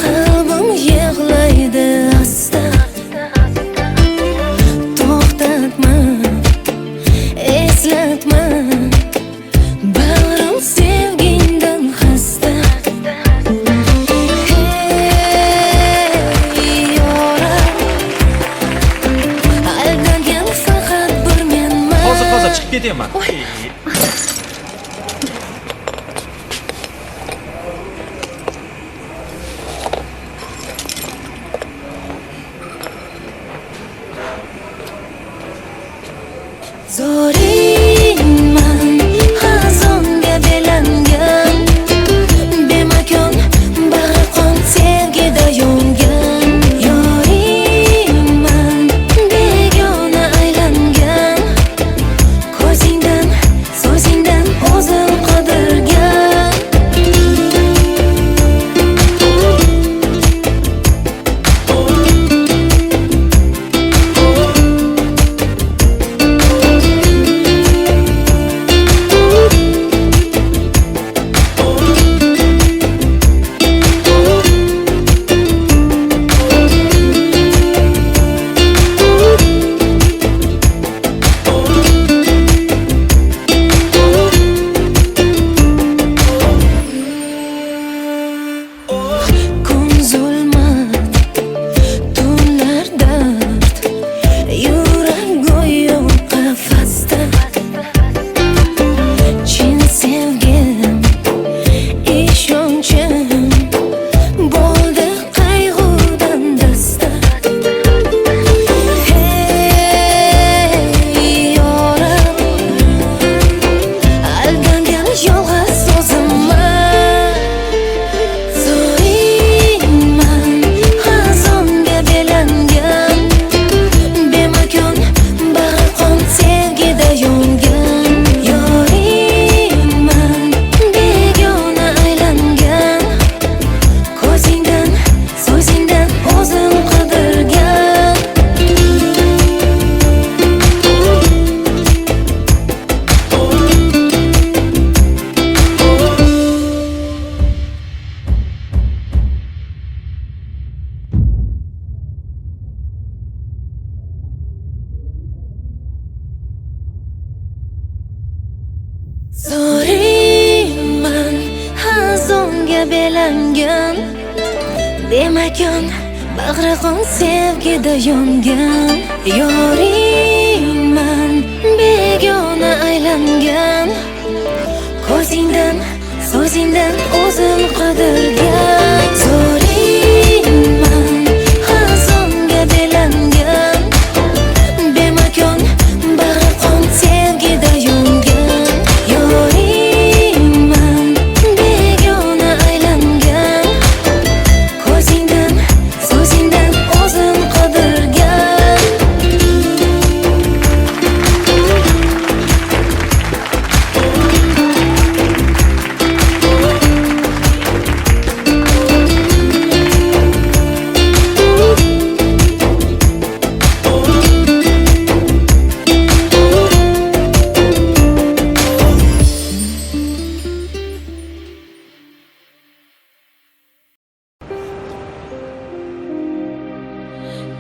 Qalbim yig'laydi asta. To'xtatma, eslatma. Bag'rim sevgingdan xasta. Hey yoram, aldangan faqat bir menman. Hozir chiqib ketaman. Zoringman, xazonga belangan, bemakon bag'ri qon sevgida yongan. Yoringman, begona aylangan, ko'zingdan, so'zingdan o'zim qidirgan. Kun zulmat, tunlar dard, yurak go'yo qafasda. Chin sevgim, ishonchim bo'ldi qayg'udan dasta. Hey yoram, aldangan yolg'iz o'zimman. Zoringman, xazonga belangan, bemakon bag'ri qon sevgida yongan. Yoringman, begona aylangan, ko'zingdan, so'zingdan o'zim qidirgan. Zoringman, xazonga belangan, bemakon bag'ri qon sevgida yongan. Yoringman, begona aylangan, ko'zingdan, so'zingdan o'zim qidirgan. Zoringman, xazonga belangan, bemakon bag'ri qon sevgida yongan. Yoringman, begona aylangan, ko'zingdan, so'zingdan o'zim qidirgan.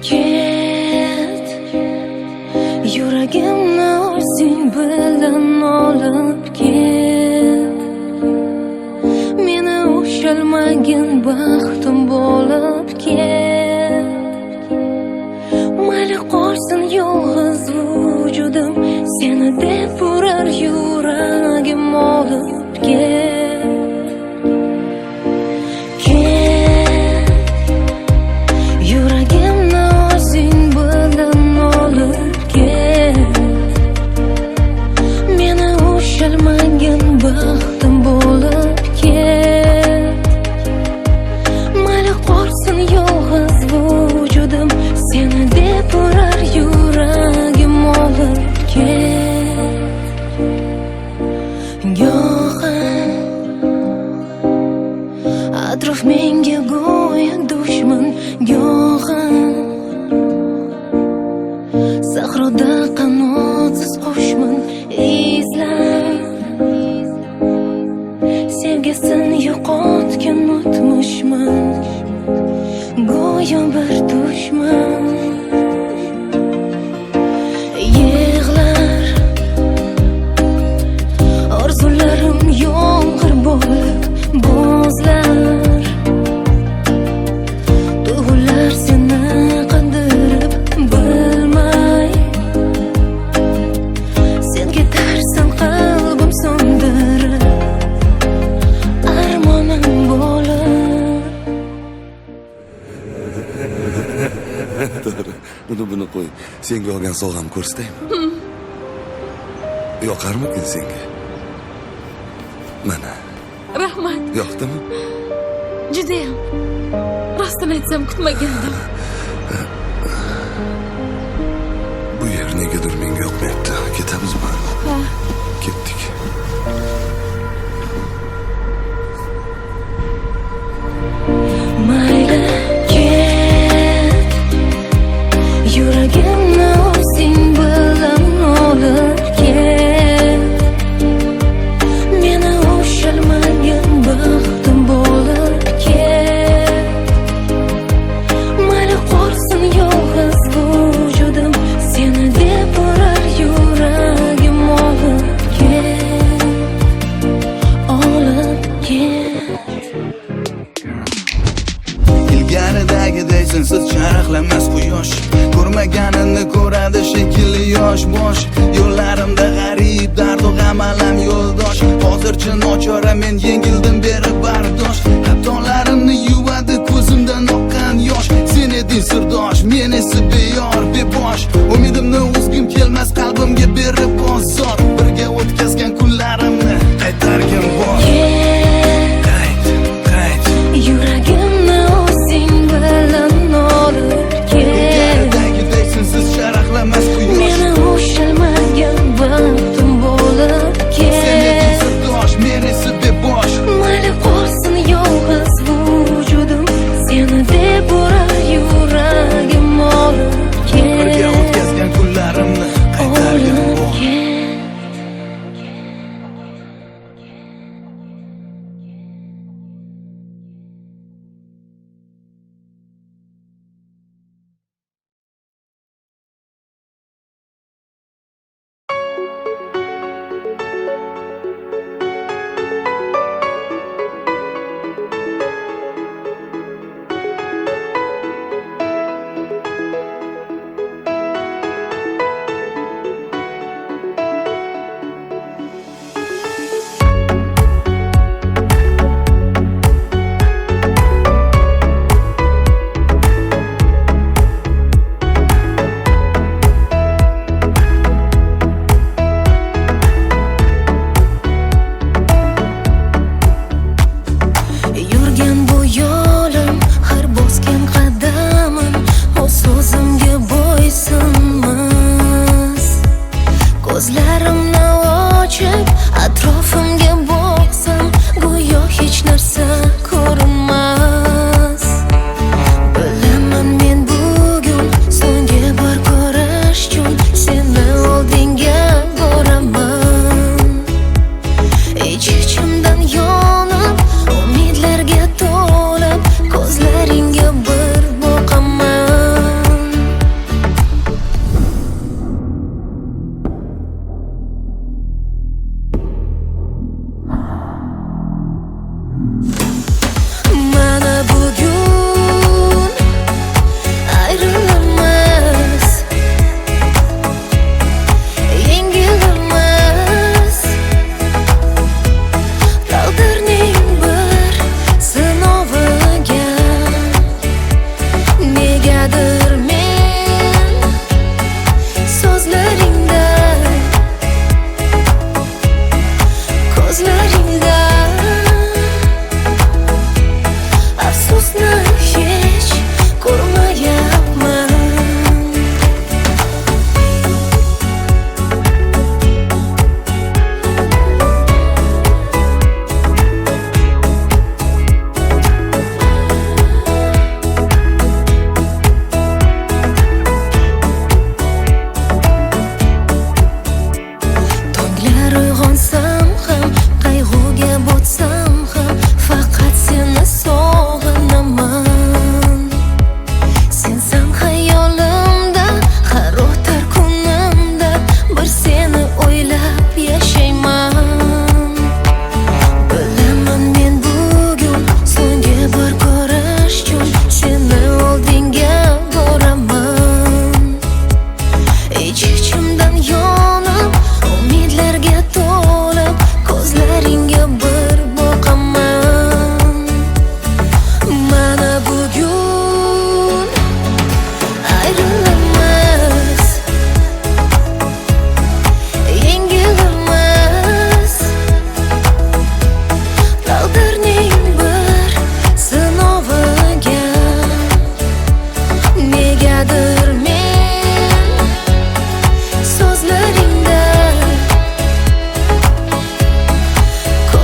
Ket, yuragimni o'zing bilan olib ket. Meni ushalmagin baxtim bo'lib ket. Mayli qolsin yolg'iz vujudim, seni deb urar yuragim olib ket. Ket, yuragimni o'zing bilan olib ket. Meni ushalmagin baxtim bo'lib ket. Mayli qolsin yolg'iz vujudim, seni deb urar yuragim olib ket. Go'yo atrof menga go'yo dushman, go'yo sahroda qanotsiz qushman. Izlab sevgisin yo'qol unutmuşman go'yo bir dushman yig'lar orzularim yomg'ir bo'lib bo'zlar tuyg'ular seni qandirib bilmay sen ketarsan qalbim so'ndirib armonim bo'lib to'g'ri buni qo'y, senga olgan sovg'amni ko'rsataymi? Yoqarmikin senga? Mana, Rahmat. yoqdimi? Judayam. Rostini aytsam kutmagandim. Bu yer negadir menga yoqmayapti. Ketamizmi? Ha, Ketdik. mayli ket yuragimni o'zing bilan olib ket meni ushalmagan baxtim bo'lib ket mayli qolsin yolg'iz vujudim seni deb urar yuragim olib ket Ilgaridagiday sensiz charaqlamas quyosh ko'rmaganini ko'radi shekilli yosh bosh yo'llarimda g'arib dardu g'am alam yo'ldosh hozircha nochora men yengildim beri bardosh xatolarimni yuvadi ko'zimdan oqqan yosh sen eding sirdosh men esa beyor bebosh umidimni uzgim kelmas qalbimga berib bozor birga o'tkazgan kunlarimni qaytargin bor qayt yuragimni o'zing bilan olib ket Ilgaridagiday sensiz charaqlamas quyosh meni ushalmagan baxtim bo'lib Sen eding ket sirdosh men esa bebosh mayli qolsin yolg'iz vujudim seni deb urar yuragim olib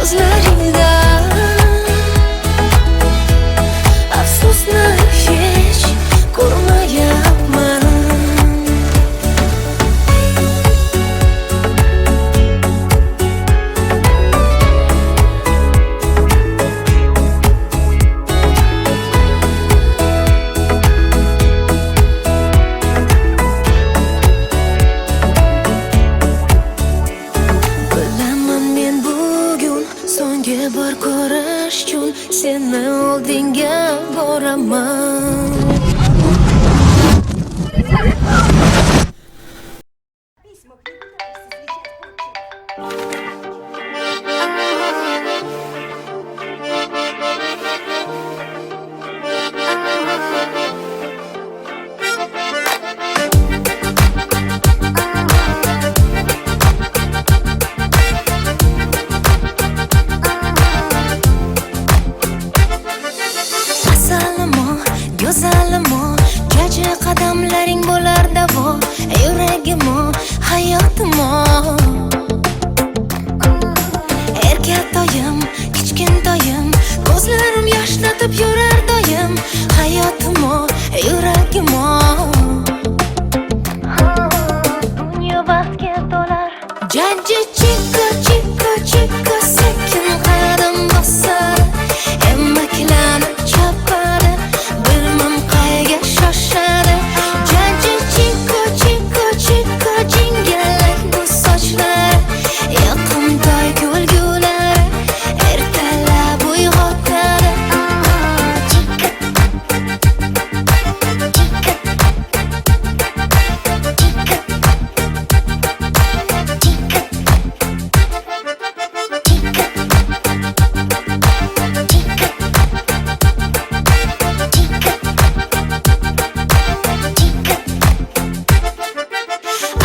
ko'zlaringda afsusni hech ko'rmayapman. Bilaman men bugun so'nggi bor ko'rish uchun seni oldinga boraman. Asalimo, go'zalimo, jaji qadamlaring bo'lar davo, yuragimo, hayotimo. Erkatoyim, kichkintoyim, ko'zlarim yoshlatib yurar doim, hayotimo, yuragimo. Dunyo baxtga to'lar. Jaji chiko chiko chiko sekin qadam bosar, emaklanib chopadi, bilmam qayga shoshadi. Jaji chiko chiko chiko jingalak bu sochlari, yoqimtoy kulgulari, ertalab uyg'otadi.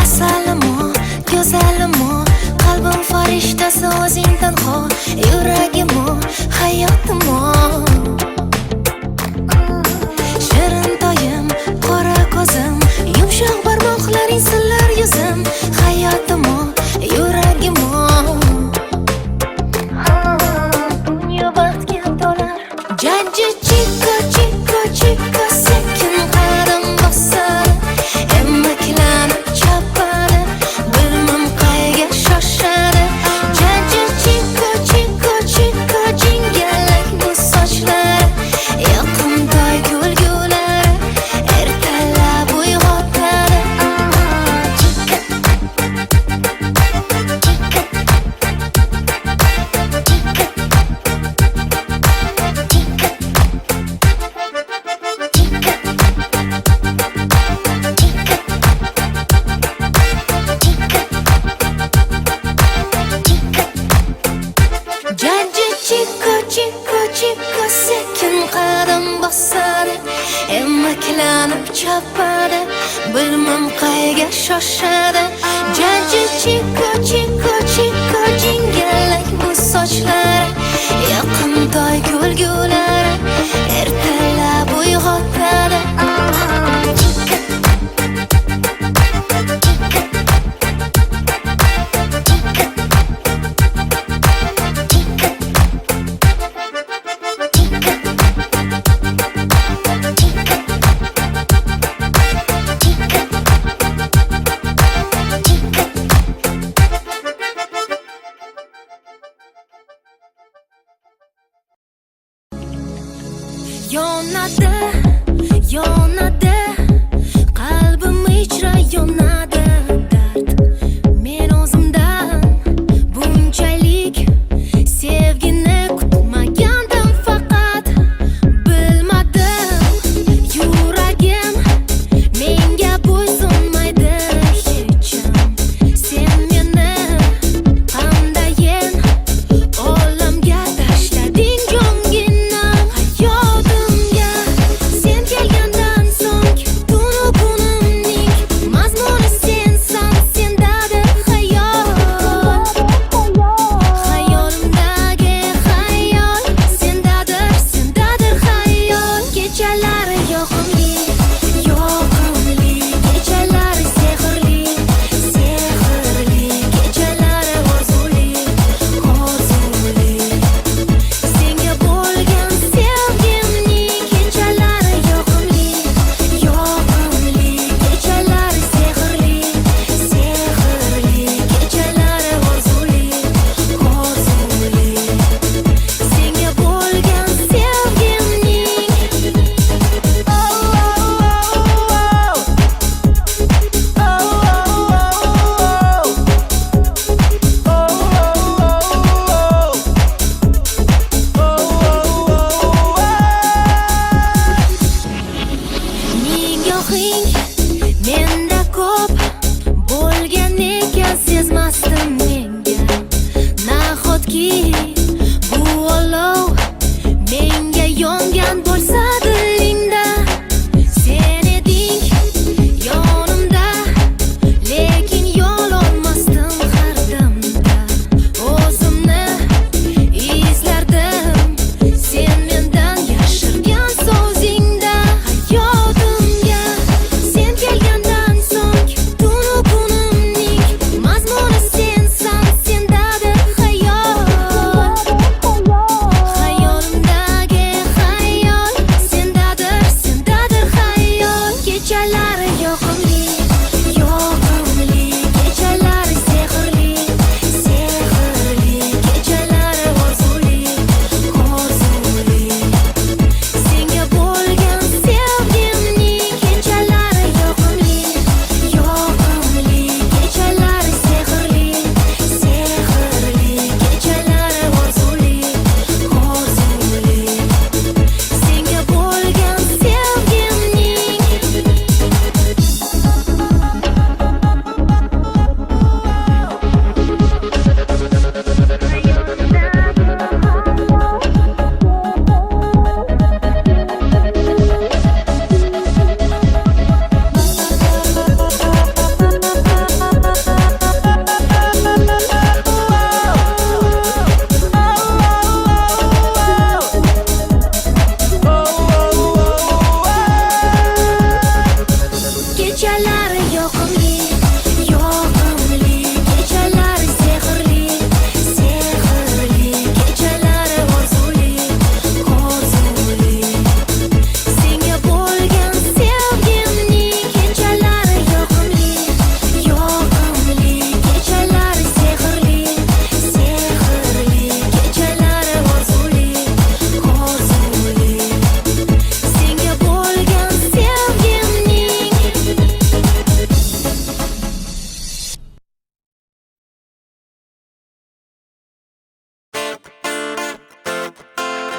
Asalimo, go'zalimo, qalbim farishtasi o'zing tanho, yuragimo, hayotimo. Shirin toyim, qora ko'zim, yumshoq barmoqlaring sillar yuzim, hayotimo, yuragimo. Dunyo baxtga to'lar. Jaji chiko chiko chiko sekin qadam bosar, emaklanib chopadi, bilmam qayga shoshadi. Jaji chiko chiko chiko jingalak bu sochlari, yoqimtoy kulgulari, ertalab uyg'otadi. Jaji chiko chiko chiko sekin qadam bosadi, emaklanib chopadi, bilmam qayga shoshadi. Jaji chiko chiko chiko jingalak bu sochlari, yoqimtoy kulgulari, ertalab uyg'otadi. Yonadi, yonadi, qalbim ichra yonadi dard. Men o'zimdan bunchalik sevgini kutmagandim, faqat bilmadim. Yuragim menga bo'ysunmaydi hecham. Sen meni qandayin olamga tashlading, jonginam. Hayotimga sen kelgandan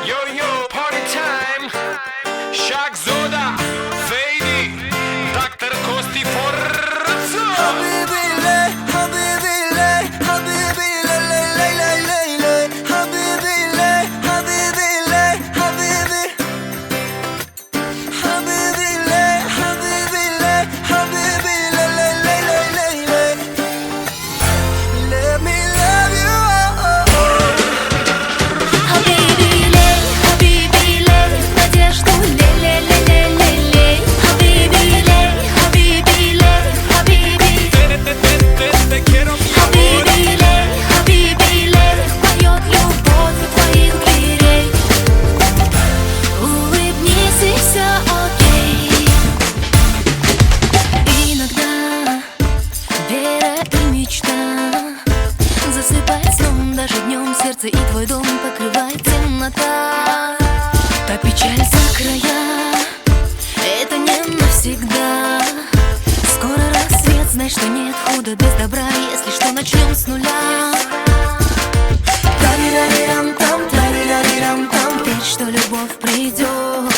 Йо-йо, party time. Shagzoda, Fady, Dr. Kosti Forza. Habibi lay, habibi lay, habibi lay, lay, lay, lay, lay, lay. Habibi lay, habibi lay, habibi. Habibi lay, habibi lay, habibi lay, lay, lay, lay, lay, lay. Let me love you. Habibi ley, habibi ley, надежду лей-лей-лей-лей-лей. Habibi ley, habibi ley, habibi. Te quiero, mi amor. Habibi ley, habibi ley, поет любовь у твоих дверей. Улыбнись и все окей. Иногда вера и мечта засыпает сном, даже днем сердце и твой дом покрывает темнота. Та печаль за края, это не навсегда. Скоро рассвет, знай, что нет худа без добра, если что, начнем с нуля. Тарирарирам-там, тарирарирам-там, верь, что любовь придет.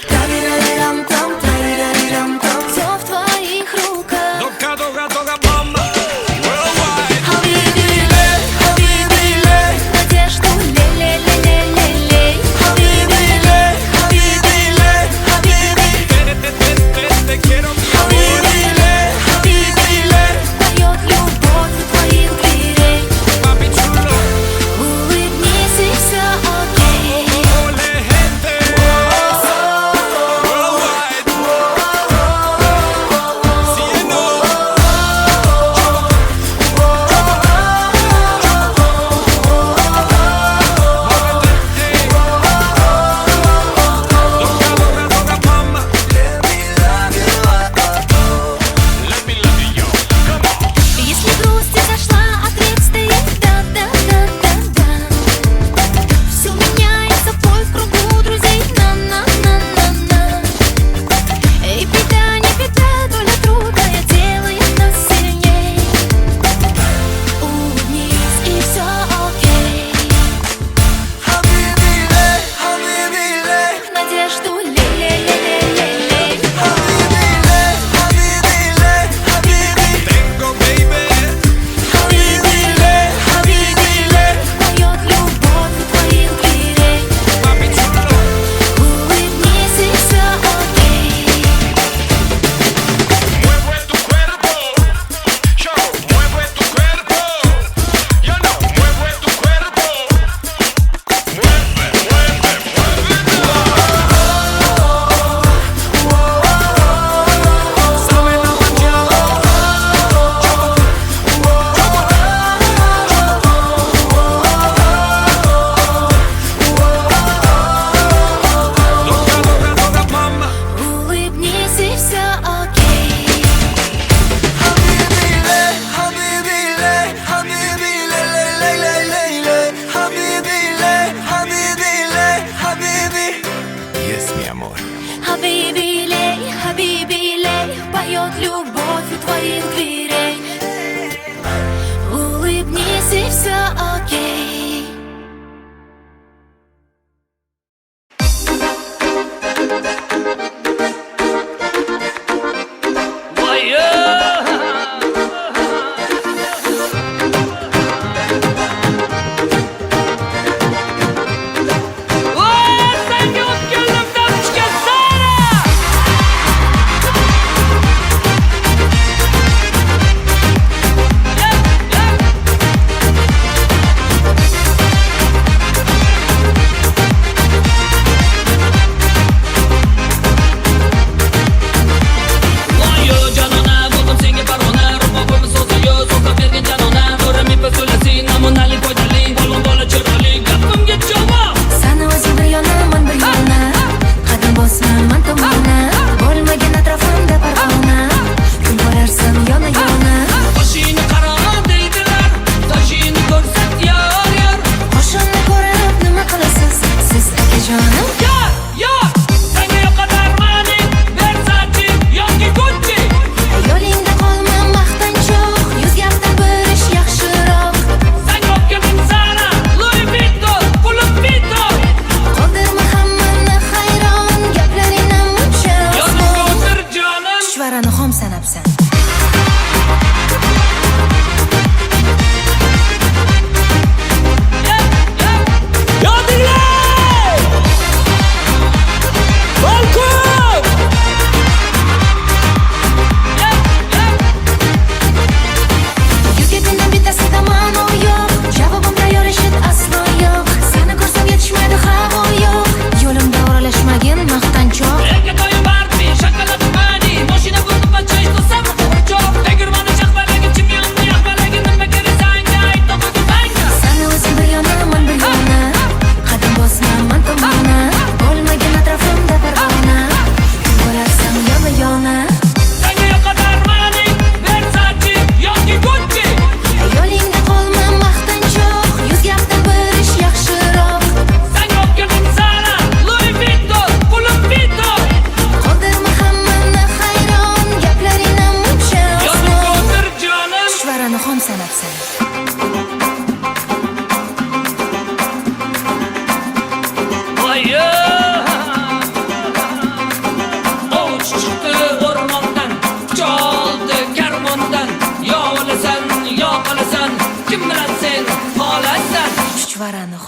Тарирарирам-там, тарирарирам-там, все в твоих руках. Дога, дога, дога, мама. Worldwide. Habibi ley, habibi ley, надежду лей-лей-лей-лей-лей.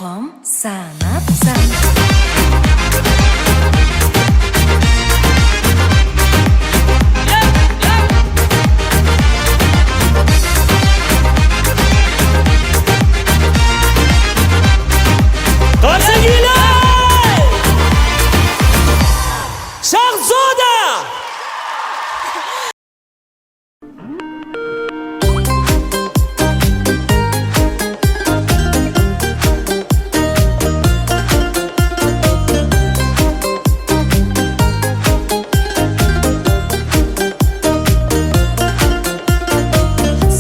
ilhom san'atsan. Qarshinglar! Shahzoda!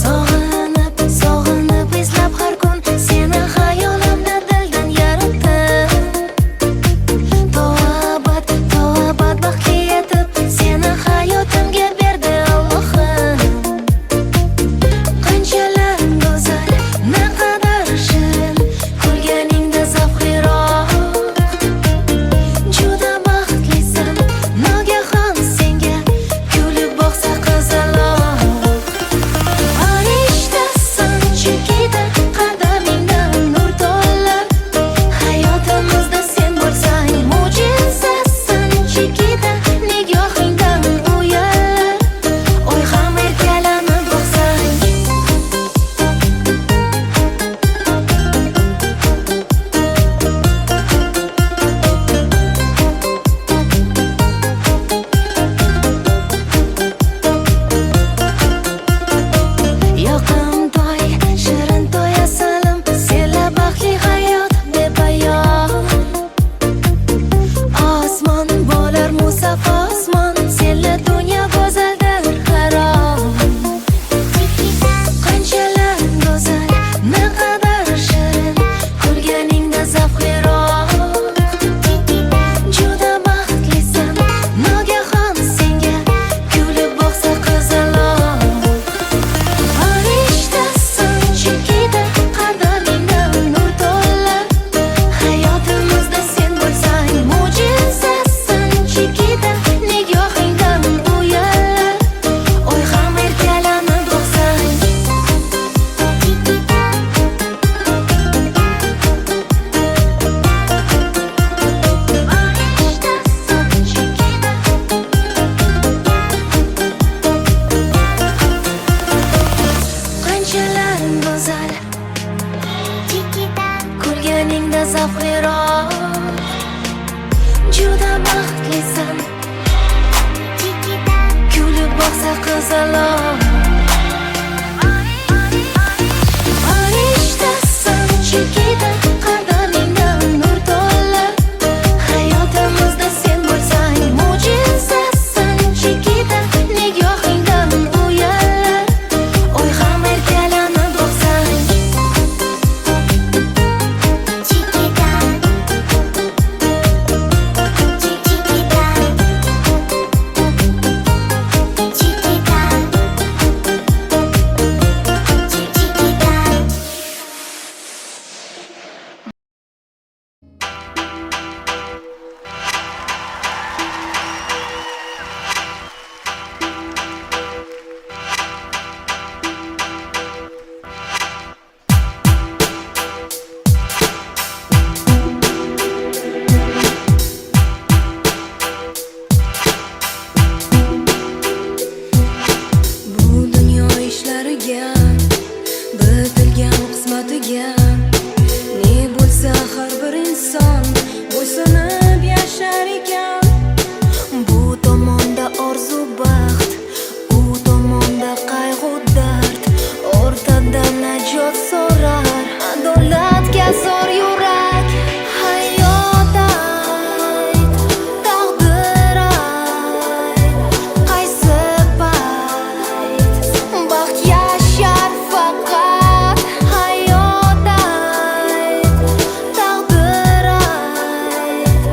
Sog'inib, sog'inib izlab har kun seni xayolimda dildan yaratdim. To'abat, to'abat baxtli etib seni hayotimga berdi Allohim. Qanchalar go'zal, naqadar shirin, kulganingda zavqliroq. Juda baxtlisan, nogahon senga kulib boqsa qizaloq. Farishtasan chekida qadamingda nur to'lar. Hayotimizda sen bo'lsang mo'jizasan chekida nigohingdan uyalar. Oy ham erkalanib boqsang. Yoqimtoy, shirin to'y asalim, senla baxtli hayot bepoyon. Osmon bo'lar musaffo osmon, senla dunyo go'zaldir harom. Qanchalar go'zal, naqadar shirin, kulganingda zavqliroq. Juda baxtlisan, nogahon senga kulib boqsa qizaloq. Farishtasan chekida qadamingda nur to'lar. Hayotimizda sen bo'lsang mo'jizasan chekida nigohingdan uyalar. Oy ham erkalanib boqsang. Farishtasan chekida qanchalar go'zal, kulganingda zavqliroq. Juda baxtlisan, kulib boqsa qizaloq. Farishtasan chekida qadamingda nur to'lar. Hayotimizda sen bo'lsang mo'jizasan chekida nigohingdan uyalar. Oy ham erkalanib boqsang. Bu dunyo ishlariga, bitilgan qismatiga ne bo'lsa har bir inson bo'ysunib yashar ekan. Bu tomonda orzu baxt, u tomonda qayg'u dard. O'rtada najot so'rar, adolatga zor yurak. Hayot ayt, taqdir ayt, qaysi payt baxt yashar faqat. Hayot ayt, taqdir ayt,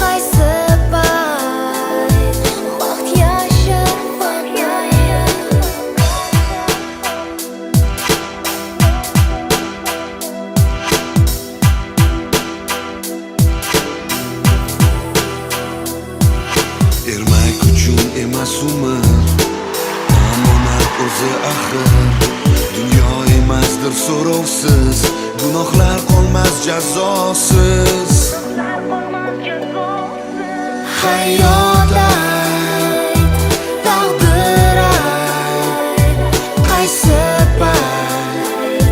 qaysi payt baxt yashar faqat. Ermak uchun emas umr, omonat o'zi axir. Dunyo emasdir so'rovsiz, bu Gunohlar qolmas jazosiz. Hayot ayt, taqdir ayt, qaysi payt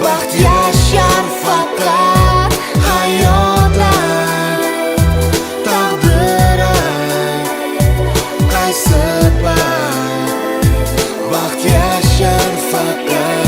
baxt yashar faqat. Hayot ayt, taqdir ayt, qaysi payt baxt yashar faqat.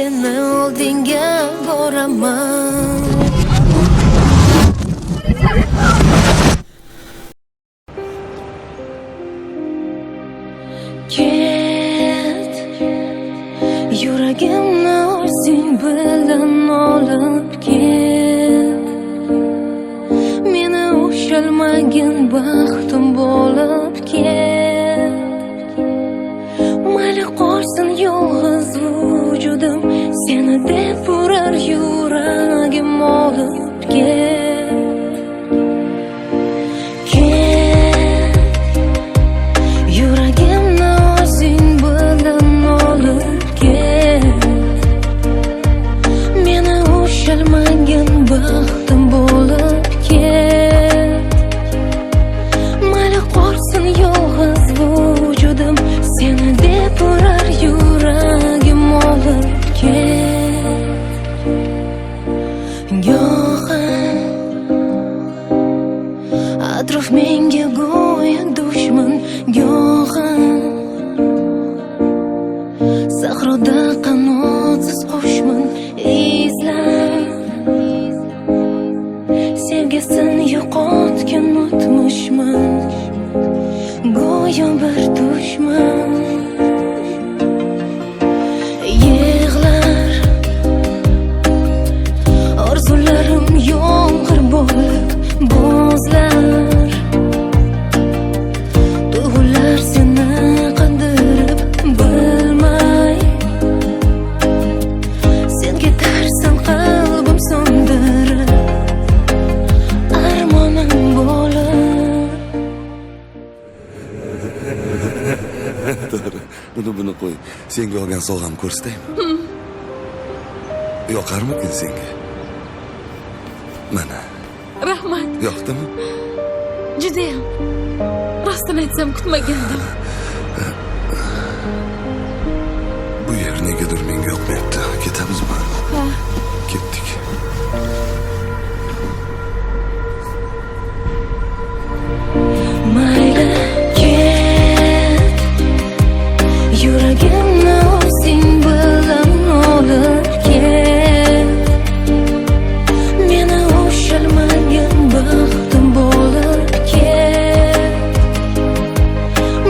seni oldinga boraman. Ket, yuragimni o'zing bilan olib ket. Meni ushalmagin baxtim bo'lib ket. Mayli qolsin yolg'iz vujudim, seni deb urar yuragim olib ket. Ket, yuragimni o'zing bilan olib ket. Meni ushalmagin baxtim bo'lib ket. Mayli qolsin yolg'iz vujudim, seni deb urar yuragim olib ket. Go'yo atrof menga go'yo dushman, go'yo sahroda qanotsiz qushman. Izlab sevgisini yo'qotgan o'tmishman, go'yo bir dushman. Yig'lar orzularim yomg'ir bo'lib bo'zlar. Tuyg'ular seni qandirib bilmay, sen ketarsan qalbim so'ndirib, armonim bo'lib. Buni qo'y. Senga olgan sovg'am ko'rsataymi? Yoqarmikin senga? Mana, Rahmat. yoqdimi? Judayam. Rostini aytsam kutmagandim. Bu yer negadir menga yoqmayapti. Ketamizmi? Ha, Ketdik. Mayli ket, yuragimni o'zing bilan olib ket. Meni ushalmagin baxtim bo'lib ket.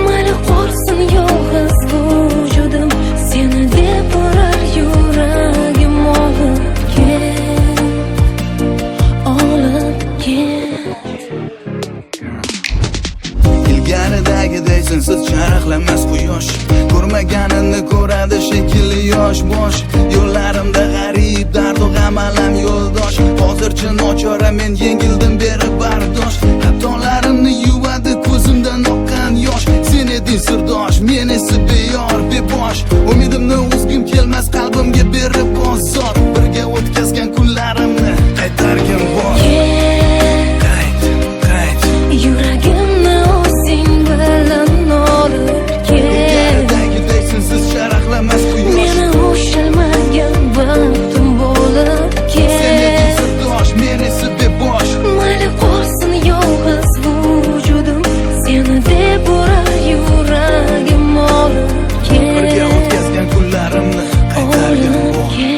Mayli qolsin yolg'iz vujudim, seni deb urar yuragim olib ket. Olib ket. Ilgaridagiday sensiz charaqlamas quyosh, ko'rmaganini ko'radi shekilli yosh bosh. Yo'llarimda g'arib dardu g'am alam yo'ldosh. Hozircha nochora men yengildim berib bardosh. Xatolarimni yuvadi ko'zimdan oqqan yosh. Sen eding sirdosh, men esa beyor bebosh. Umidimni uzgim kelmas qalbimga berib bozor. Birga o'tkazgan kunlarimni qaytargin bor. Qayt, qayt. Yuragimni o'zing bilan olib ket. Ilgaridagiday sensiz charaqlamas quyosh. Meni ushalmagan baxtim bo'lib Sen eding ket. sirdosh, men esa bebosh. Mayli qolsin yolg'iz vujudim, seni deb urar yuragim olib Birga ket. o'tkazgan kunlarimni qaytargin Olib bor. ket.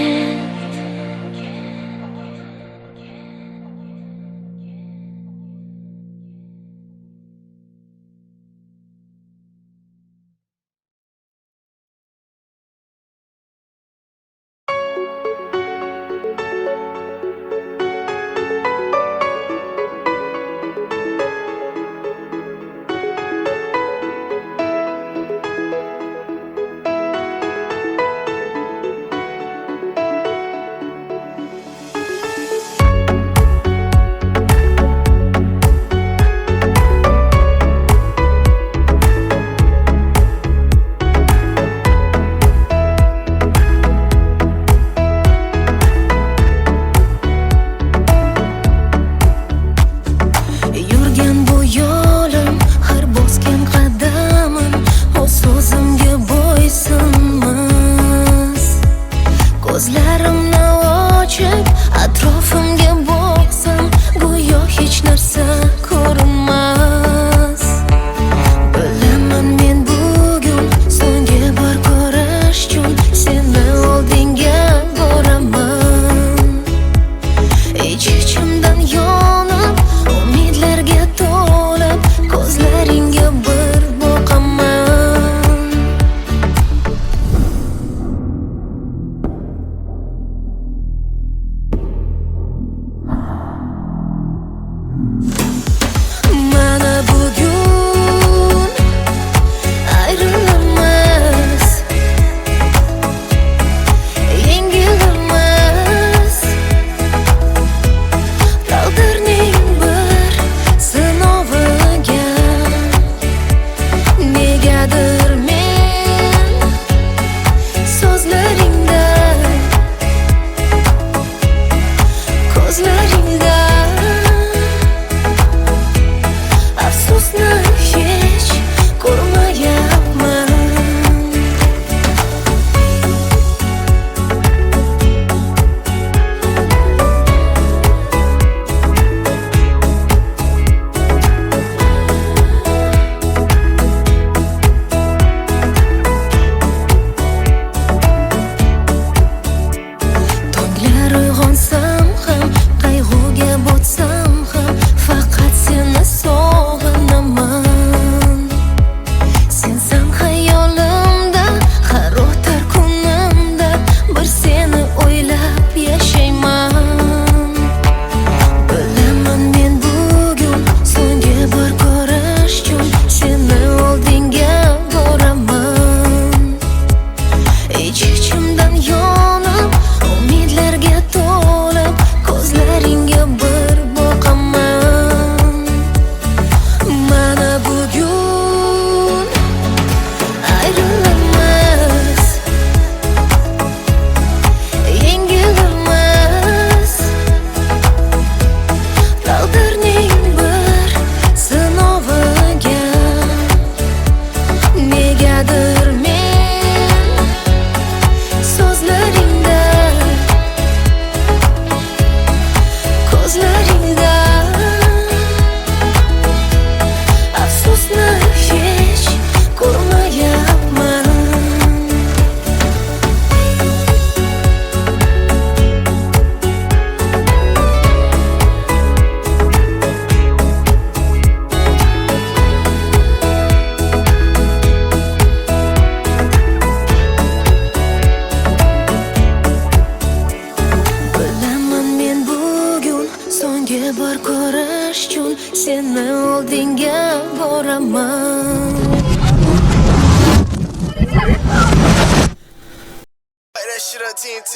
Seni oldinga senga bor ko'rish uchun seni oldinga boraman. That shit on TNT.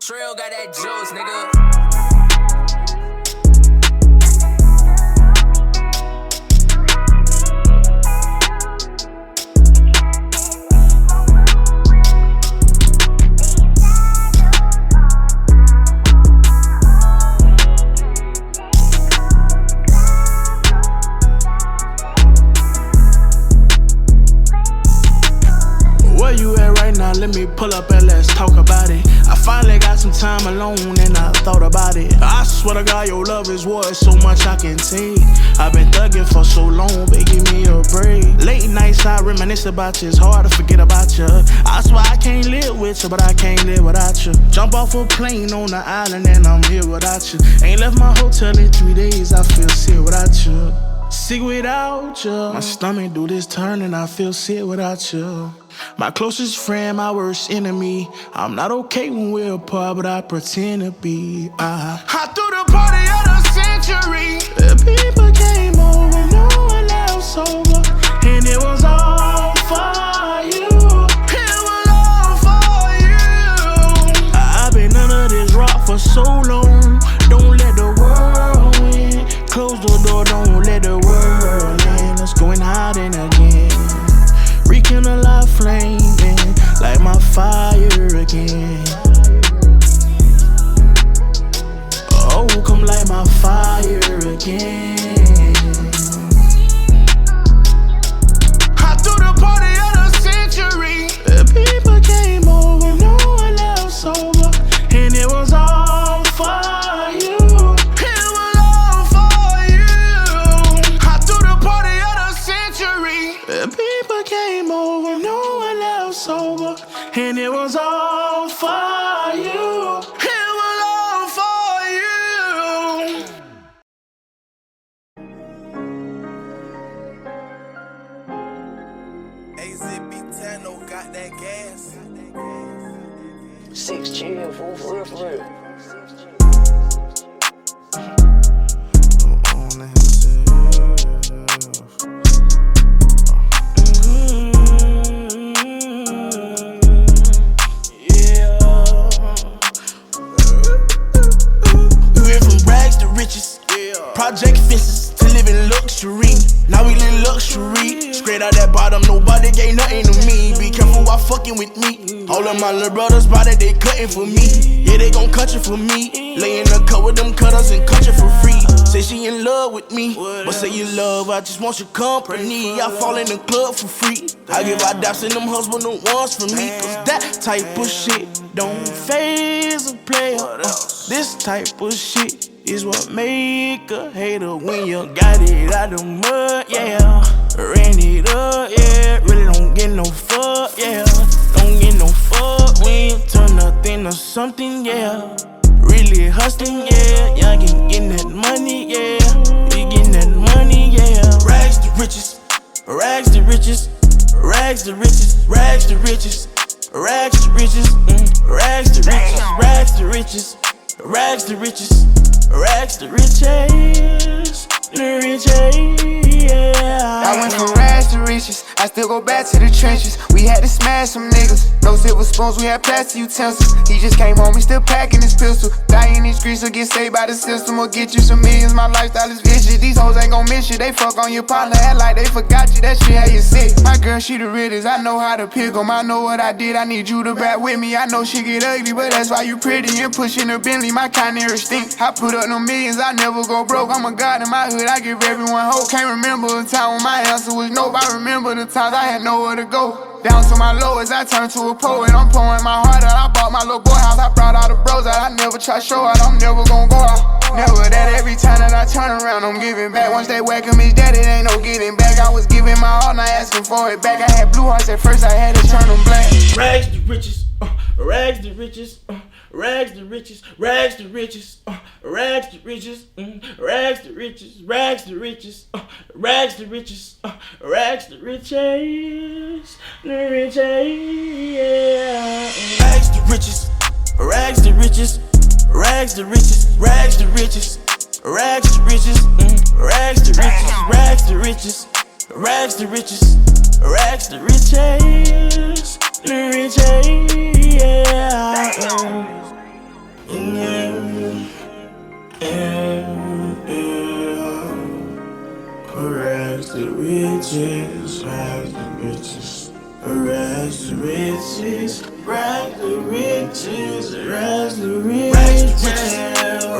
Trill got that juice, nigga. Where you at right now? Let me pull up and let's talk about it. I finally got some time alone and I thought about it. I swear to God, your love is worth so much I can take. I've been thugging for so long, baby, give me a break. Late nights I reminisce about you, it's hard to forget about you. I swear I can't live with you, but I can't live without you. Jump off a plane on the island and I'm here without you. Ain't left my hotel in 3 days, I feel sick without you. Sick without you. My stomach do this turn and I feel sick without you. My closest friend, my worst enemy. I'm not okay when we're apart, but I pretend to be. I threw the party of the century. The people came over, no one else sober, and it was all for you. It was all for you. I've been under this rock for so long. Don't let the world win. Close the door, don't let the world in. Let's go and hiding again. Rekindle a light flaming like my fire again. Oh, come light my fire again. I threw the party of the century. The people came over, no one else sober, and it was all for you. It was all for you. I threw the party of the century. The people came over, no one else sober, and it was all for you. It was all for you. AZB10 got that gas. 6 chill, fool, for real, for real. Project fences to live in luxury. Now we live luxury. Straight out that bottom, nobody gave nothing to me. Be careful while fucking with me. All of my little brothers body, they cutting for me. Yeah, they gon' cut you for me. Lay in the cut with them cutters and cut you for free. Say she in love with me, but say you love, I just want your company. I fall in the club for free. I give our daps and them husband the ones for me. Cause that type of shit don't phase a player. This type of shit is what make a hater when you got it out the mud, yeah. Ran it up, yeah. Really don't get no fuck, yeah. Don't get no fuck when you turn nothing to something, yeah. Really hustling, yeah. Y'all getting that money, yeah. We getting that money, yeah. Rags to riches, rags to riches, rags to riches, rags to riches, rags to riches, rags to riches, rags to riches, rags to riches. Rags to riches, the riches, yeah. I went from rags to riches, I still go back to the trenches. We had to smash some niggas, no silver spoons, we had plastic utensils. He just came home, he still packing his pistol. Die in these streets or get saved by the system, or get you some millions, my lifestyle is vicious. These hoes ain't gon' miss you, they fuck on your partner, act like they forgot you, that shit had you sick. My girl, she the realest, I know how to pick 'em, I know what I did, I need you to back with me. I know she get ugly, but that's why you pretty, and pushing a Bentley, my kind of stink. I put up no millions, I never go broke, I'm a god in my hood, I give everyone hope. Can't remember remember a time when my answer was no. I remember the times I had nowhere to go. Down to my lowest, I turned to a poet. I'm pouring my heart out. I bought my little boy house. I brought all the bros out. I never try to show out. I'm never gonna go out. Never that every time that I turn around, I'm giving back. Once they welcome his daddy, it ain't no getting back. I was giving my all, not asking for it back. I had blue hearts at first, I had to turn them black. Rags to riches, rags to riches, rags to riches, rags to riches, rags to riches, rags to riches, rags to riches, rags to riches, rags to riches, the riches, yeah. Rags to riches, rags to riches, rags to riches, rags to riches, rags to riches, rags to riches, rags to riches, rags to riches, rags to riches, the riches, yeah. Rags to riches, rags to riches, rags to riches, rags to riches, rags to riches, rags to riches,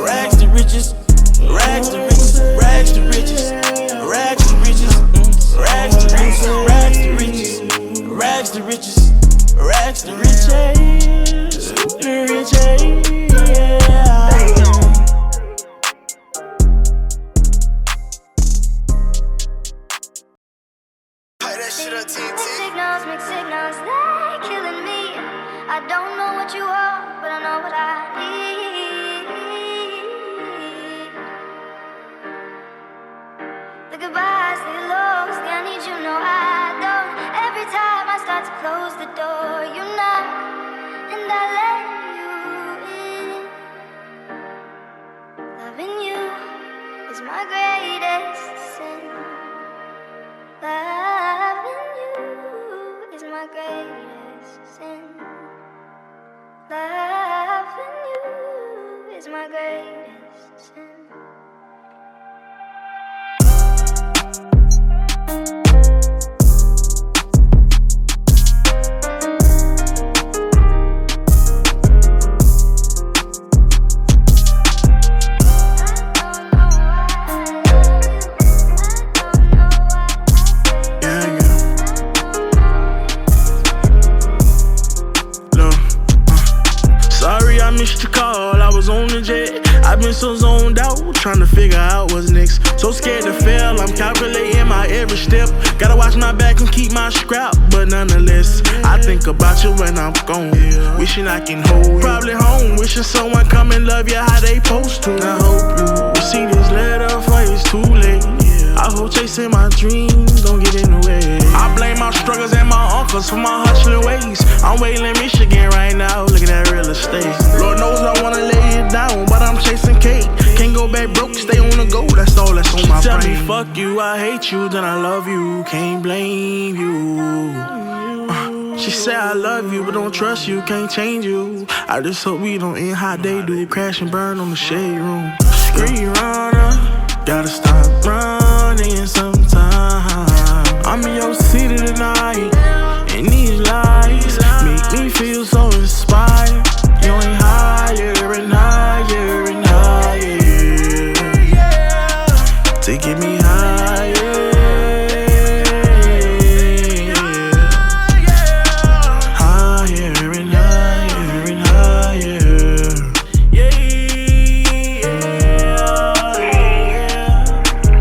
rags to riches, rags to riches, rags to riches, rags to riches, rags to riches, rags to riches, rags to riches, riches, yeah. Mixed signals, they're killing me. I don't know what you are, but I know what I need. The goodbyes, the lows, I need you, no I don't. Every time I start to close the door, you knock, and I let you in. Loving you is my greatest sin. Loving you is my greatest sin. Loving you is my greatest sin. So zoned out, trying to figure out what's next. So scared to fail, I'm calculating my every step. Gotta watch my back and keep my scrap, but nonetheless, I think about you when I'm gone. Wishing I can hold you. Probably home, wishing someone come and love you how they supposed to. I hope you see this letter before it's too late. I hope chasing my dreams don't get in the way. I blame my struggles and my uncles for my hustling ways. I'm waiting in Michigan right now, looking at real estate. Lord knows I wanna lay it down, but I'm chasing cake. Can't go back broke, stay on the go, that's all that's on my brain. Tell me fuck you, I hate you, then I love you, can't blame you. She said I love you, but don't trust you, can't change you. I just hope we don't end how they do, crash and burn on the shade room. Screen runner, gotta stop running sometime. I'm in your city tonight, and these lights make me feel so inspired. You ain't higher and higher and higher, to get me higher, higher and higher and higher.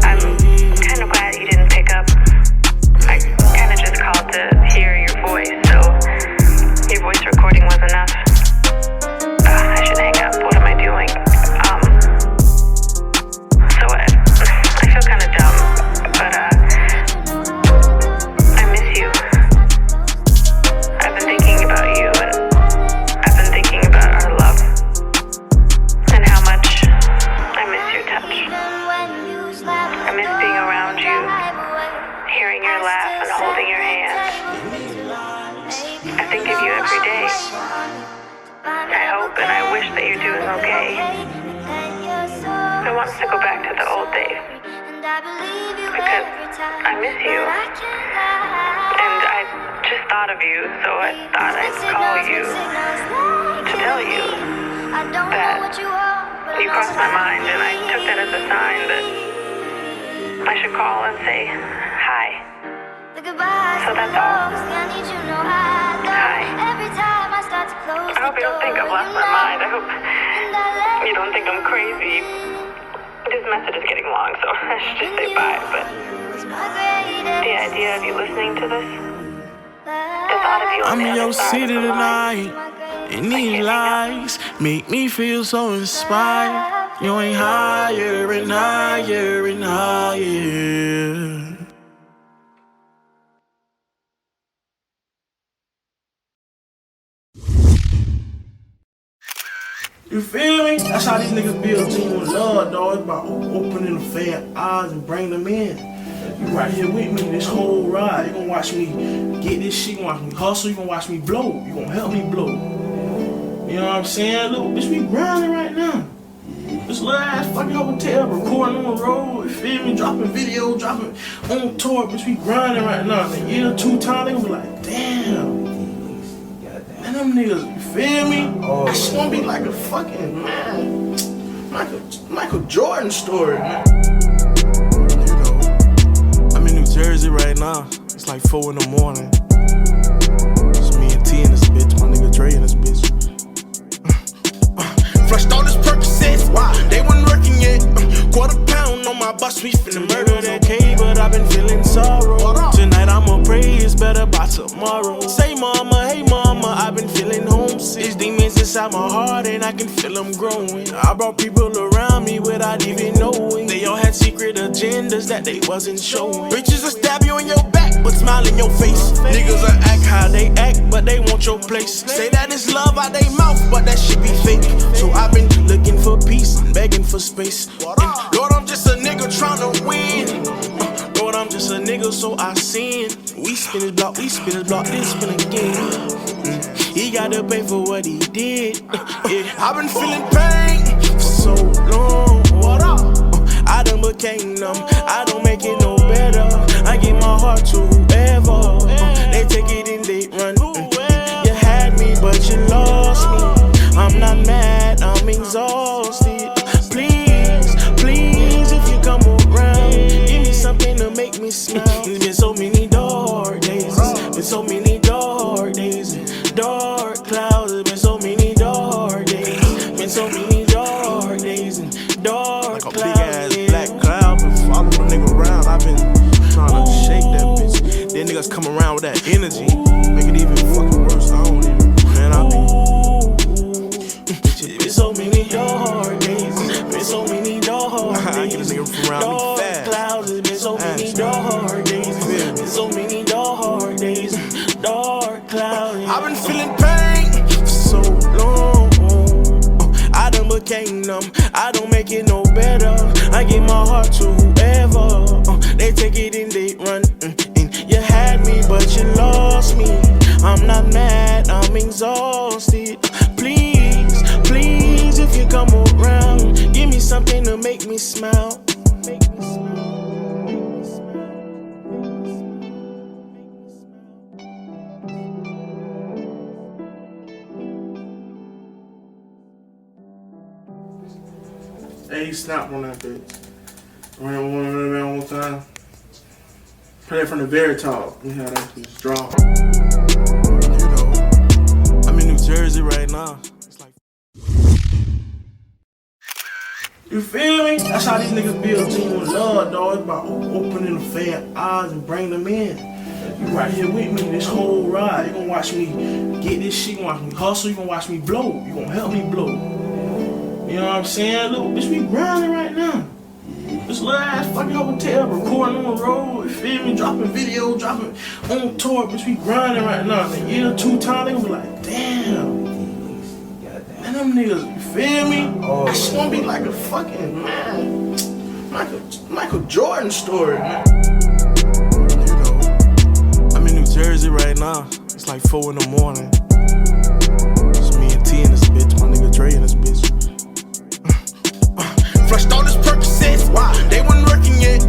I'm kind of glad you didn't pick up. I kind of just called to hear your voice, so your voice recording was enough. I should hang up. What am I doing? So I feel kind of dumb, but I miss you. I've been thinking about you, and I've been thinking about our love, and how much I miss your touch. I miss being around you, hearing your laugh and holding your hand. I think of you every day. I hope and I wish that you're doing okay. I want to go back to the old days, because I miss you. And I just thought of you, so I thought I'd call you to tell you that you crossed my mind, and I took that as a sign that I should call and say hi. So that's all. Hi. I hope you don't think I've lost my mind. I hope you don't think I'm crazy. This message is getting long, so I should just say bye. But the idea of you listening to this, the thought of you on I'm the in your other side city of the tonight, line, and these lights make me feel so inspired. You ain't higher and higher and higher. You feel me? That's how these niggas build a team with love, dog. It's about opening the fan eyes and bring them in. You right here with me this whole ride. You gonna watch me get this shit, you gonna watch me hustle, you gonna watch me blow. You gonna help me blow. You know what I'm saying? Look, bitch, we grinding right now. This little ass fucking hotel, recording on the road, you feel me? Dropping video, dropping on tour, bitch, we grinding right now. In a year, 2 times, they gonna be like, damn. Man, them niggas, you feel me? That shit gonna be like a fucking, man, Michael Jordan story, man. You know, I'm in New Jersey right now. It's like 4 in the morning. It's me and T in this bitch, my nigga Dre in this bitch. Flushed all this Percocets, wow, they wasn't working yet. Quarter pound on my bus, we finna murder that K, but I've been feeling sorrow. Tonight I'ma pray it's better by tomorrow. Say mama, hey mama, I've been feeling homesick. These demons inside my heart and I can feel them growing. I brought people around me without even knowing. They all had secret agendas that they wasn't showing. Bitches will stab you in your back, but smile in your face. Niggas will act how they act, but they want your place. Say that it's love out they mouth, but that shit be fake. So I've been looking for peace, begging for space. And Lord, I'm just a nigga tryna win. Lord, I'm just a nigga, so I sin. We spin his block, this spin again. He gotta pay for what he did. Yeah, I've been feeling pain for so long. I done became numb, I don't make it no better. I give my heart to whoever. They take it and they run. You had me, but you lost me. I'm not mad, I'm exhausted. Please, please, if you come around, give me something to make me smile. It's been so many dark days, been so many dark days, dark clouds. It's been so many dark days, been so many dark days and dark clouds. Like a big ass black cloud, been following the nigga around. I've been trying to shake that bitch. Then niggas come around with that energy, make it even fucking worse. I don't even, man, I be. Been so many dark days, been so many dark days. I get a nigga from around me fast. Clouds, it's been so many dark days, been so many dark days, dark clouds. I've been feeling pain for so long. I done became numb, I don't make it no better. I give my heart to whoever. They take it and they run. And you had me, but you lost me. I'm not mad, I'm exhausted. Please, please, if you come around, give me something to make me smile. Hey, he snapped on that bitch. Ran one of them one time. Play it from the very top. You know how that just drop. You know, I'm in New Jersey right now. It's like, you feel me? That's how these niggas build a team with love, dog. It's about opening the fan eyes and bring them in. You right here with me this whole ride. You gonna watch me get this shit, you gonna watch me hustle, you gonna watch me blow. You gonna help me blow. You know what I'm saying? Look, bitch, we grinding right now. This little ass fucking hotel, recording on the road, you feel me? Dropping video, dropping on tour, bitch, we grinding right now. In a year, 2 times, they gonna be like, damn. Man, them niggas, you feel me? That shit gonna be like a fucking, man, Michael Jordan story, man. You know, I'm in New Jersey right now. It's like 4 in the morning. It's me and T in this bitch, my nigga Dre in this bitch. Flushed all this Percocets, wow, they wasn't working yet.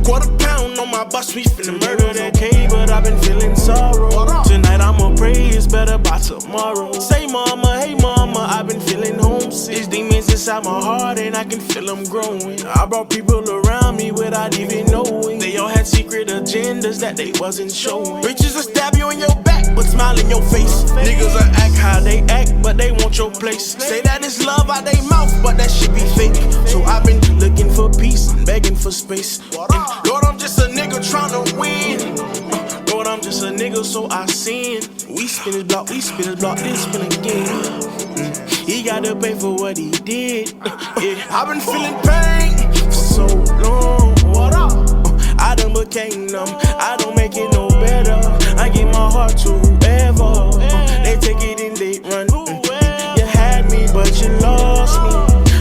Quarter pound on my bus, we finna murder that K, but I've been feeling sorrow. Tonight I'ma pray it's better by tomorrow. Say mama, hey mama, I've been feeling homesick. These demons inside my heart and I can feel them growing. I brought people around me without even knowing. had secret agendas that they wasn't showing. Bitches will stab you in your back, but smile in your face. Niggas will act how they act, but they want your place. Say that it's love out they mouth, but that shit be fake. So I've been looking for peace, begging for space. And Lord, I'm just a nigga tryna win. Lord, I'm just a nigga, so I sin. We spin his block, this spin again. He gotta pay for what he did. Yeah, I've been feeling pain for so long. I done became numb. I don't make it no better. I give my heart to whoever. They take it and they run. You had me, but you lost me.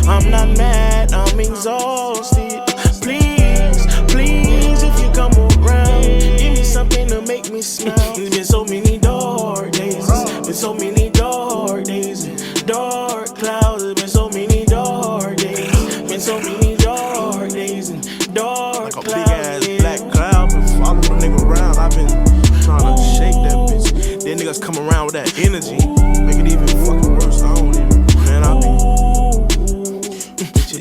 I'm not mad, I'm exhausted. Please, please, if you come around, give me something to make me smile. It's been so many dark days. It's been so many dark days. Dark clouds. It's been so many dark days. Been so many dark days and dark clouds. Like a big ass black cloud. Been following the nigga around. I've been trying to shake that bitch. Then niggas come around with that energy. Make it even fucking worse. I don't even. Man, I be.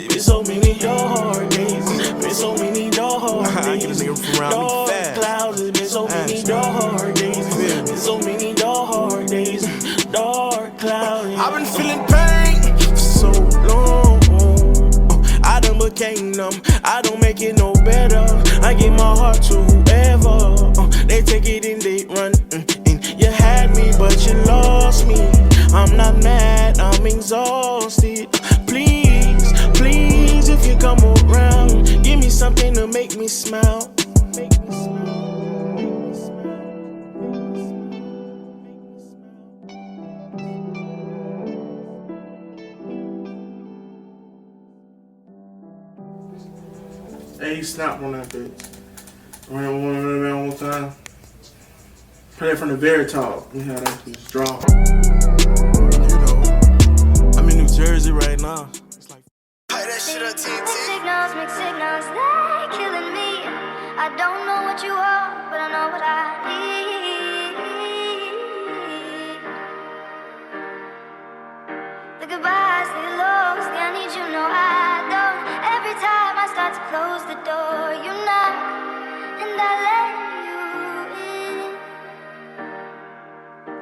Been so many dark days. Been so many dark days. I get a nigga from around me fast. Clouds. It's been so many dark days. Been so many dark days. Dark clouds. I've been feeling pain for so long. I done became numb. I don't make it no better. I give my heart to whoever. They take it and they run. And you had me, but you lost me. I'm not mad, I'm exhausted. Please, please, if you come around, give me something to make me smile. Hey, you snapped on that bitch. Ran one of them at one time. Play it from the very top. You know how that bitch drop. You know, I'm in New Jersey right now. It's like, Play that shit on TNT. Mixed signals, they're killing me. I don't know what you are, but I know what I need. The goodbyes, the lows, I need you, no I don't. Every time I start to close the door, you knock, and I let you in.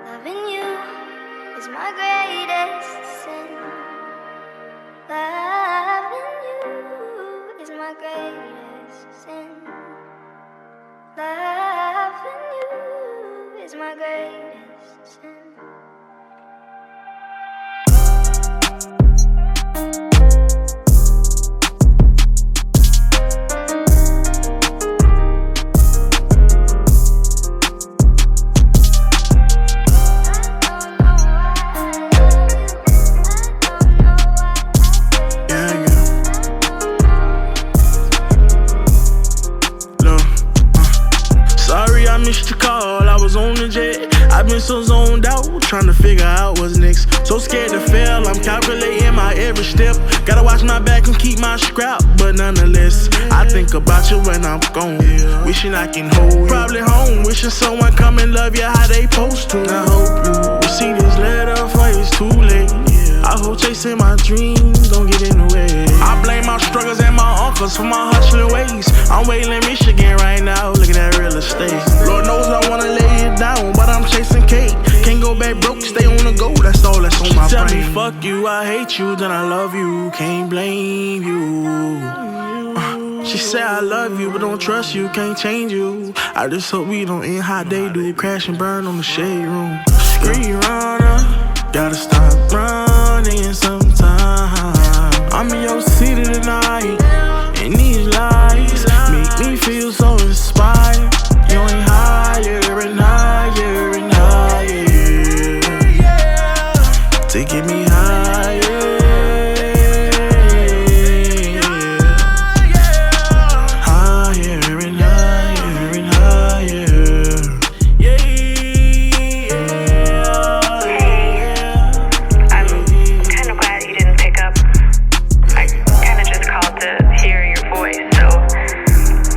Loving you is my greatest sin. Loving you is my greatest sin. Loving you is my greatest sin. So zoned out, trying to figure out what's next. So scared to fail, I'm calculating my every step. Gotta watch my back and keep my scrap, but nonetheless, I think about you when I'm gone. Wishing I can hold you. Probably home, wishing someone come and love you how they supposed to. I hope you see this letter before it's too late. I hope chasing my dreams don't get in the way. I blame my struggles and my uncles for my hustling ways. I'm waiting in Michigan right now, looking at real estate. Lord knows I wanna lay it down, but I'm chasing cake. Can't go back broke, stay on the go, that's all that's on my brain. Tell me fuck you, I hate you, then I love you, can't blame you. She said I love you, but don't trust you, can't change you. I just hope we don't end how they do, crash and burn on the shade room. Screen runner, gotta stop running sometime. I'm in your city tonight, and these lights make me feel so inspired. You ain't higher and higher and higher, to get me higher. Higher and higher and higher. I'm kind of glad you didn't pick up. I kind of just called to hear your voice, so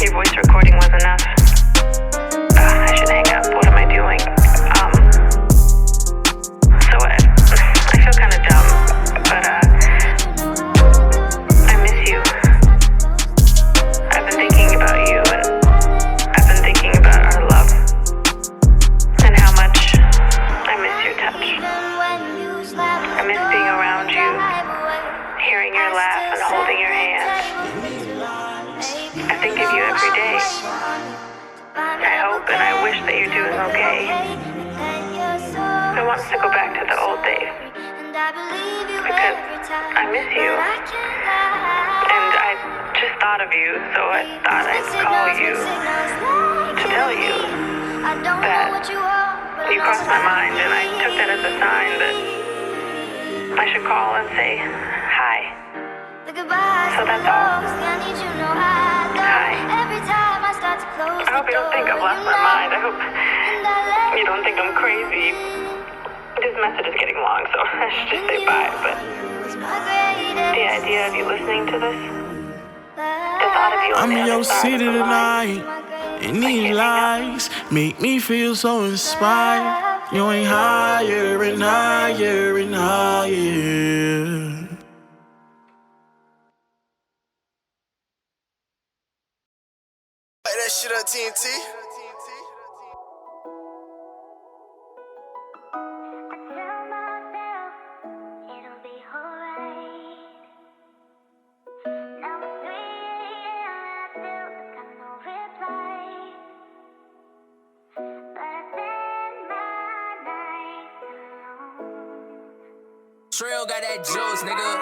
your voice recording was enough. I want to go back to the old days because I miss you. And I just thought of you, so I thought I'd call you to tell you that you crossed my mind, and I took that as a sign that I should call and say hi. So that's all. Hi. I hope you don't think I've lost my mind. I hope you don't think I'm crazy. This message is getting long, so I should just say bye, but the idea of you listening to this, the thought of you on I'm the in your other side city of the tonight, line, and these lights make me feel so inspired. You ain't higher and higher and higher. Play that shit on TNT. Trail got that juice, nigga.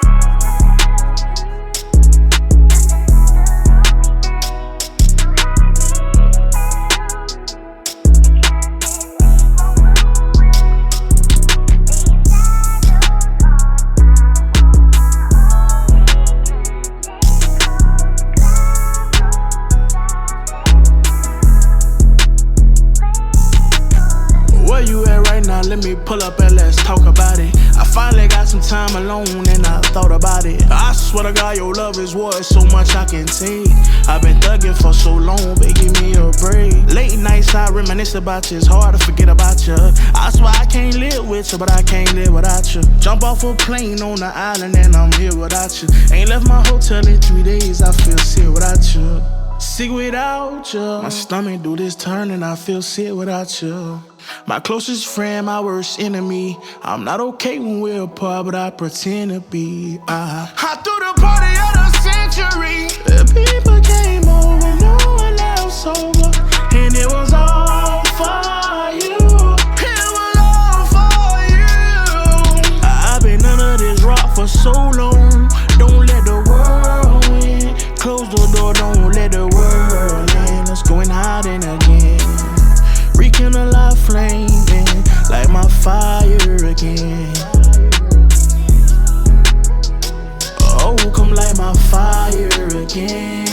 Where you at right now? Let me pull up and let's talk about it. I finally got some time alone and I thought about it. I swear to God, your love is worth so much I can take. I've been thugging for so long, baby, give me a break. Late nights I reminisce about you, it's hard to forget about you. I swear I can't live with you, but I can't live without you. Jump off a plane on the island and I'm here without you. Ain't left my hotel in 3 days, I feel sick without you. Sick without you. My stomach do this turn and I feel sick without you. My closest friend, my worst enemy. I'm not okay when we're apart, but I pretend to be. I threw the party of the century. The people came over, no one else sober, and it was all for you. It was all for you. I've been under this rock for so long. Don't let the world win. Close the door, don't let the world in. Let's go and hide in again. Rekindle our flame, light my fire again. Oh, come light my fire again.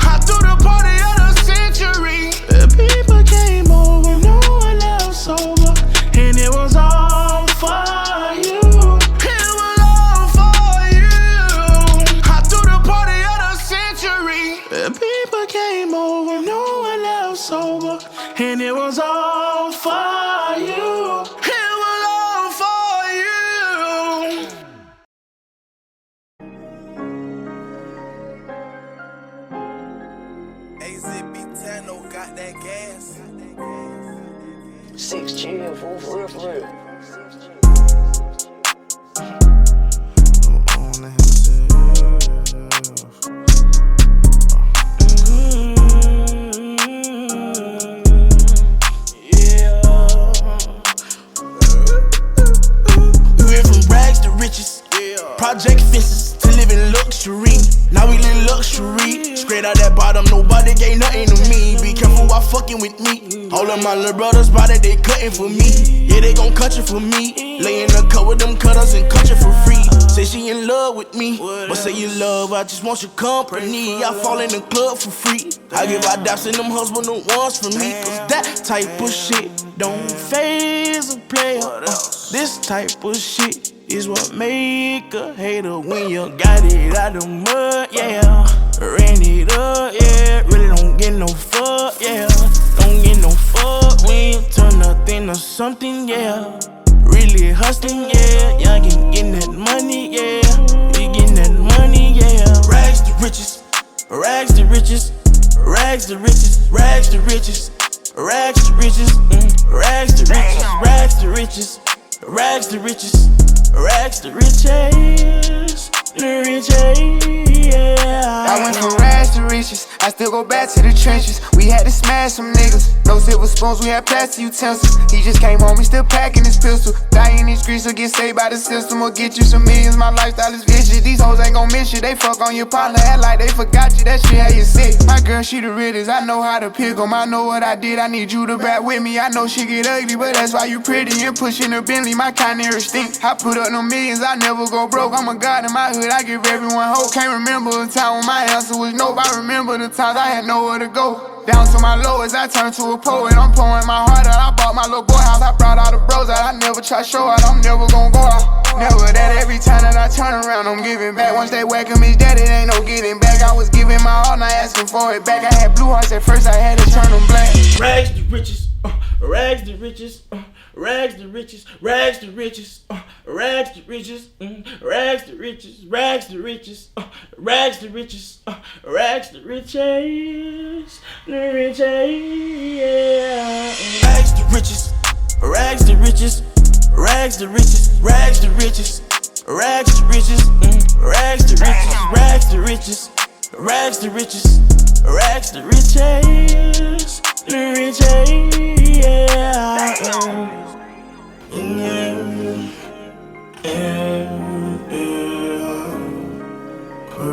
I threw the party of the century. The people came over, no one else sober, and it was all for you. It was all for you. I threw the party of the century. The people came over, no one else sober, and it was all for you. It was all for you. AZB10 got that gas. 6 chill, fool, for real, for real. Project fences to live in luxury. Now we live luxury. Straight out that bottom, nobody gave nothing to me. Be careful while fucking with me. All of my little brothers body, they cutting for me. Yeah, they gon' cut you for me. Lay in the cut with them cutters and cut you for free. Say she in love with me, but say you love, I just want your company. I fall in the club for free. I give our daps and them husband the ones for me. Cause that type of shit don't phase a player. This type of shit is what make a hater when you got it out the mud, yeah. Ran it up, yeah. Really don't get no fuck, yeah. Don't get no fuck when you turn nothing to something, yeah. Really hustling, yeah. Y'all getting that money, yeah. We getting that money, yeah. Rags to riches, rags to riches, rags to riches, rags to riches, rags to riches, rags to riches, rags to riches, rags to riches. Rags to riches, the riches, yeah. I went from rags rags to riches. I still go back to the trenches. We had to smash some niggas. No silver spoons, we had plastic utensils. He just came home, he still packing his pistol. Die in these streets or get saved by the system or get you some millions. My lifestyle is vicious. These hoes ain't gon' miss you. They fuck on your partner, act like they forgot you. That shit had you sick. My girl, she the realest. I know how to pick 'em. I know what I did. I need you to back with me. I know she get ugly, but that's why you pretty and pushing a Bentley. My kind of stink. I put up no millions. I never go broke. I'm a god in my hood. I give everyone hope. Can't remember a time when my answer was nope. I remember the times I had nowhere to go. Down to my lowest, I turned to a poet. I'm pouring my heart out. I bought my little boy house. I brought all the bros out. I never try show out. I'm never gon' go out. Never that every time that I turn around, I'm giving back. Once they whack him, his daddy, ain't no getting back. I was giving my all, not asking for it back. I had blue hearts at first, I had to turn them black. Rags to riches, rags to riches, rags to riches, rags to riches, rags to riches, rags to riches, rags to riches, rags to riches, rags to riches, the riches, yeah. Rags to riches, rags to riches, rags to riches, rags to riches, rags to riches, rags to riches, rags to riches, rags to riches, rags to riches, the riches, yeah. Rags to riches,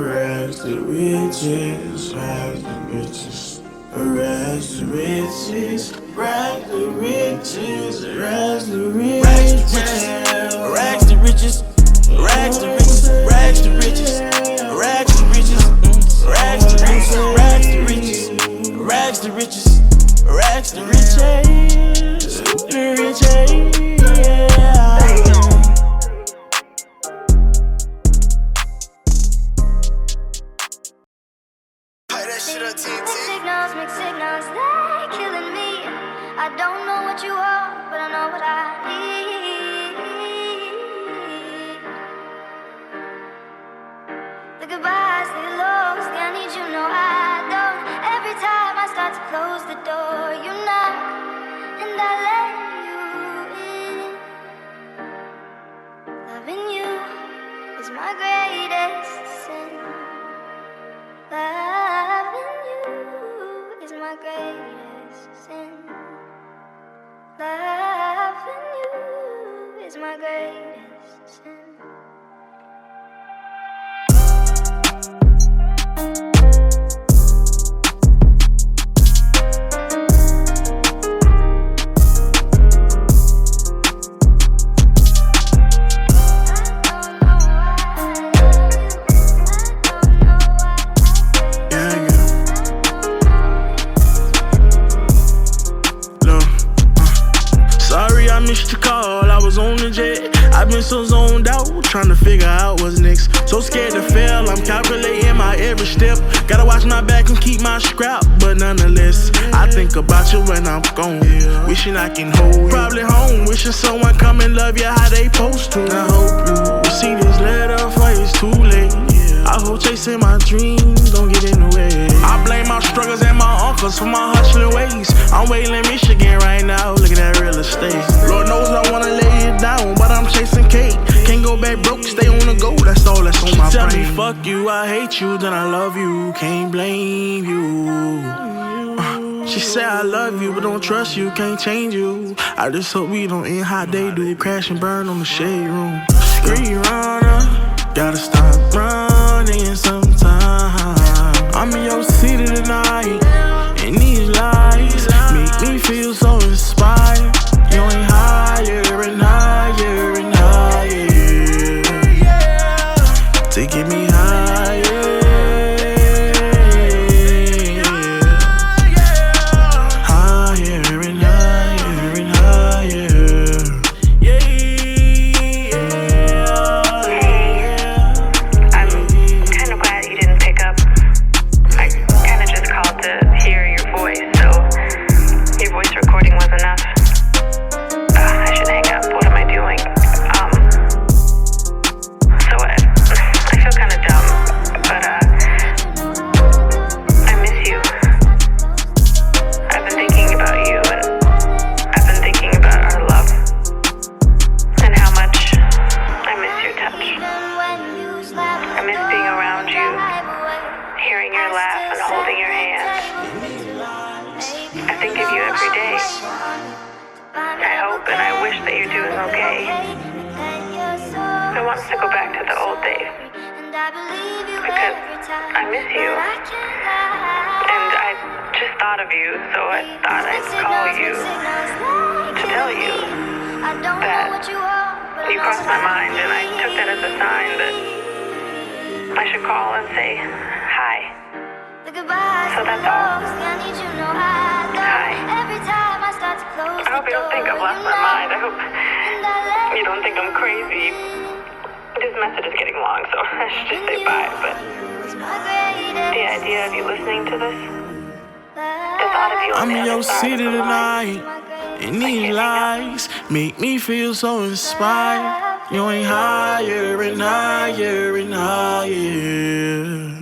rags to riches, rags to riches, rags to riches, rags to riches, rags to riches, rags to riches, rags to riches, rags to riches, rags to riches, rags to riches, rags to riches, rags to riches, riches, yeah. Mixed signals, they're killing me. I don't know what you are, but I know what I need. The goodbyes, the lows, I need you, no I don't. Every time I start to close the door, you knock, and I let you in. Loving you is my greatest sin. Loving you is my greatest sin. Loving you is my greatest sin. So zoned out, trying to figure out what's next. So scared to fail, I'm calculating my every step. Gotta watch my back and keep my scrap, but nonetheless, I think about you when I'm gone. Wishing I can hold you. Probably home, wishing someone come and love you how they supposed to. I hope you see this letter before it's too late. I hope chasing my dreams don't get in the way. I blame my struggles and my uncles for my hustling ways. I'm waiting in Michigan right now, looking at real estate. Lord knows I wanna lay it down, but I'm chasing cake. Can't go back broke, stay on the go, that's all that's on my brain. Tell me fuck you, I hate you, then I love you, can't blame you. She said I love you, but don't trust you, can't change you. I just hope we don't end how they do, crash and burn on the shade room. Free runner, gotta stop running sometime. I'm in your city tonight, and these lights make me feel so inspired. You ain't higher and higher and higher, to get me higher. Higher and higher and higher. I'm kind of glad think of you every day. I hope and I wish that you're doing okay. I want to go back to the old days because I miss you. And I just thought of you, so I thought I'd call you to tell you that you crossed my mind, and I took that as a sign that I should call and say hi. So that's all. Hi. I hope you don't think I've lost my mind. I hope you don't think I'm crazy. This message is getting long, so I should just say bye. But the idea of you listening to this, the thought of you on I'm the in other your side city of the line, tonight, and these lights make me feel so inspired. You ain't higher and higher and higher.